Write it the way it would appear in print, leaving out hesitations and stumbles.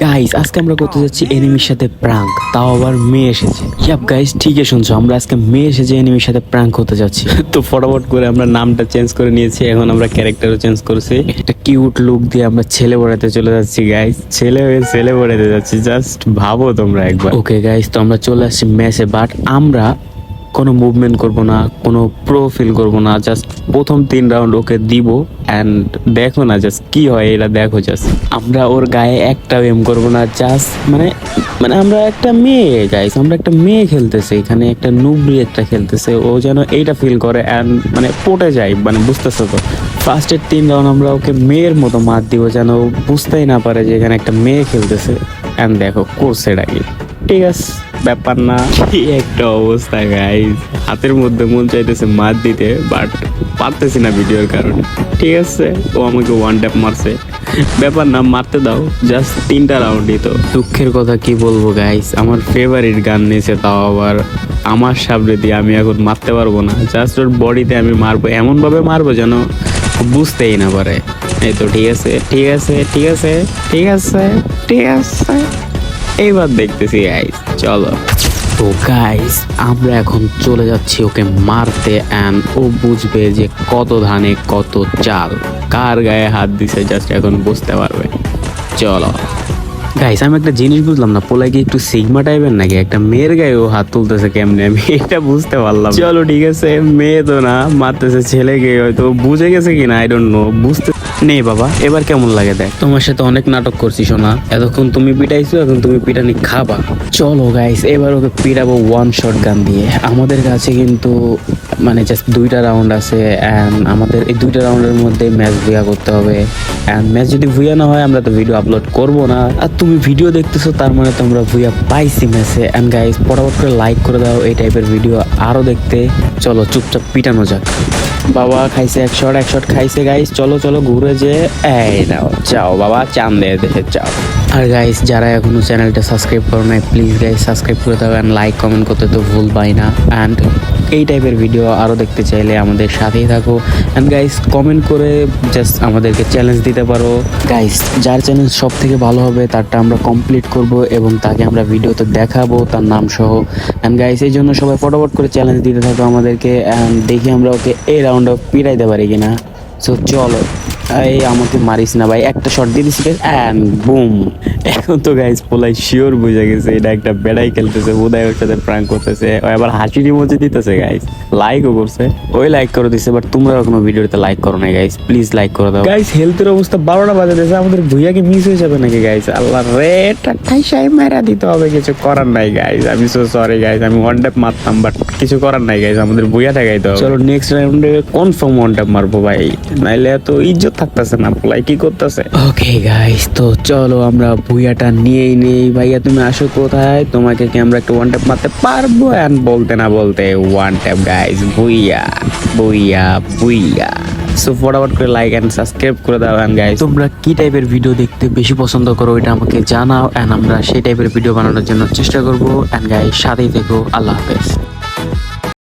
Guys আজকে আমরা করতে যাচ্ছি এনিমির সাথে প্রাঙ্ক, তাও আবার মেয়ে এসেছে। ইয়াপ গাইস ঠিকই শুনছো, আমরা আজকে মেয়ে এসেছে এনিমির সাথে প্রাঙ্ক করতে যাচ্ছি। তো ফটাফট করে আমরা নামটা চেঞ্জ করে নিয়েছি, এখন আমরা ক্যারেক্টারও চেঞ্জ করেছি। একটা কিউট লুক দিয়ে আমরা ছেলে পড়াতে চলে যাচ্ছি গাইস, ছেলে হয়ে ছেলে পড়াতে যাচ্ছি, জাস্ট ভাবো তোমরা একবার। ওকে গাইস, তো আমরা চলে আসছি ম্যাচে, বাট আমরা কোনো মুভমেন্ট করব না, কোনো প্রো ফিল করবো না, জাস্ট প্রথম 3 রাউন্ড ওকে দিব অ্যান্ড দেখো না জাস্ট কি হয়, এটা দেখো জাস্ট। আমরা ওর গায়ে একটা এম করবো না, জাস্ট মানে মানে আমরা একটা মেয়ে গাইস, আমরা একটা মেয়ে খেলতেছে এখানে, একটা নুবরি একটা খেলতেছে, ও যেন এইটা ফিল করে অ্যান্ড মানে পটে যায়, মানে বুঝতেছো তো। ফার্স্টের 3 রাউন্ড আমরা ওকে মেয়ের মতো মার দিব, যেন ও বুঝতেই না পারে যে এখানে একটা মেয়ে খেলতেছে। অ্যান্ড দেখো করছে এটা কি, ঠিক আছে ব্যাপার না। কি একটা অবস্থা গাইস, হাতের মধ্যে মন চাইতেছে মার দিতে, বাট পারতেছি না ভিডিওর কারণে। ঠিক আছে, ও আমাকে ওয়ান ট্যাপ মারছে, ব্যাপার না, মারতে দাও, জাস্ট 3টা রাউন্ডই তো। দুঃখের কথা কি বলবো গাইস, আমার ফেভারিট গান নিয়েছে, তাও আবার আমার সামনে দিয়ে। আমি এখন মারতে পারবো না, জাস্ট ওর বডিতে আমি মারবো, এমন ভাবে মারবো যেন বুঝতেই না পারে। এই তো ঠিক আছে ঠিক আছে ঠিক আছে ঠিক আছে ঠিক আছে, এইবার দেখতেছি গাইস, চলো। তো গাইস আমরা এখন চলে যাচ্ছি ওকে মারতে, অ্যান্ড ও বুঝবে যে কত ধানে কত চাল, কার গায়ে হাত দিছে জাস্ট এখন বুঝতে পারবে। চলো গাইস, আমি একটা জিনিস বুঝলাম না, পোলাই কি একটু সিগমা টাইপের নাকি? একটা মেয়ের গায়ে ও হাত তুলতেছে কেমনে, আমি এটা বুঝতে পারলাম। চলো ঠিক আছে, মেয়ে তো না, মারতেছে ছেলেকে, হয়তো বুঝে গেছে কিনা আই ডোন্ট নো, বুঝতে নেই। বাবা এবার কেমন লাগে দেখ, তোমার সাথে অনেক নাটক করছি শোনা, এতক্ষণ তুমি পিটাইছো, এখন তুমি পিটানি খাবা। চলো গাইস, এবার ওকে পিটাবো ওয়ান শট গান দিয়ে। আমাদের কাছে কিন্তু মানে জাস্ট 2টা রাউন্ড আছে, অ্যান্ড আমাদের এই 2টা রাউন্ডের মধ্যে ম্যাচ ভুয়া করতে হবে, অ্যান্ড ম্যাচ যদি ভুয়া না হয় আমরা তো ভিডিও আপলোড করবো না। আর তুমি ভিডিও দেখতেছো তার মানে তোমরা ভুয়া পাইছি ম্যাচে। অ্যান্ড গাইস ফটাফট করে লাইক করে দাও এই টাইপের ভিডিও আরো দেখতে। চলো চুপচাপ পিটানো যাক। বাবা খাইছে এক শট খাইছে গাইস, চলো চলো ঘুরে যে এই নাও, চাও বাবা, চান্দের দেশে চাও। আর গাইস যারা এখনো চ্যানেলটা সাবস্ক্রাইব করো নাই, প্লিজ গাইস সাবস্ক্রাইব করে দাও, অ্যান্ড লাইক কমেন্ট করতে তো ভুলবাই না। অ্যান্ড এই টাইপের ভিডিও আরও দেখতে চাইলে আমাদের সাথেই থাকো, অ্যান্ড গাইস কমেন্ট করে জাস্ট আমাদেরকে চ্যালেঞ্জ দিতে পারো গাইস। যার চ্যালেঞ্জ সব থেকে ভালো হবে তারটা আমরা কমপ্লিট করব এবং তাকে আমরা ভিডিওতে দেখাবো তার নাম সহ। অ্যান্ড গাইস এই জন্য সবাই ফটাফট করে চ্যালেঞ্জ দিতে থাকো আমাদেরকে, অ্যান্ড দেখি আমরা ওকে এই রাউন্ডে পিটাইতে পারি কিনা। সো চলো, এই আমাকে মারিস না ভাই, একটা শট দিয়ে দিছি অ্যান্ড বুম। এখন তো গাইস পোলাই শিওর বুঝে গেছে এটা একটা বেড়াই খেলতেছে, উদয় ওর সাথে প্রাঙ্ক করতেছে, ও আবার হাসির ইমোজি দিতেছে গাইস, লাইকও করছে, ওই লাইক করে দিছে, বাট তোমরা এখনো ভিডিওতে লাইক করো না গাইস, প্লিজ লাইক করে দাও গাইস। হেলথের অবস্থা 12টা বাজে দিয়েছে, আমাদের ভুইয়াকে মিস হয়ে যাবে নাকি গাইস? আল্লাহ রে, ঠাইসাই মেরা দিতে হবে, কিছু করার নাই গাইস, আমি সো সরি গাইস, আমি ওয়ান ট্যাপ মারতাম, বাট কিছু করার নাই গাইস, আমাদের ভুইয়া ঠেকাইতে হবে। চলো নেক্সট রাউন্ডে কনফার্ম ওয়ান ট্যাপ মারবো ভাই, নাইলে এত ইজ্জত থাকতেছে না, পোলাই কি করতেছে। ওকে গাইস, তো চলো আমরা ভুইয়াটা নিয়েই নেই। ভাইয়া তুমি আসো কোথায়, তোমাকে কি আমরা একটা ওয়ান ট্যাপ মারতে পারবো? অ্যান্ড বলতে না বলতে one tap guys, Bhuiya Bhuiya Bhuiya. So ফটাফট করে লাইক এন্ড সাবস্ক্রাইব করে দাও। এন্ড গাইস তোমরা কি টাইপের ভিডিও দেখতে বেশি পছন্দ করো এটা আমাকে জানাও, এন্ড আমরা সেই টাইপের ভিডিও বানানোর জন্য চেষ্টা করবো। এন্ড গাইস সাথেই থেকো, আল্লাহ হাফেজ।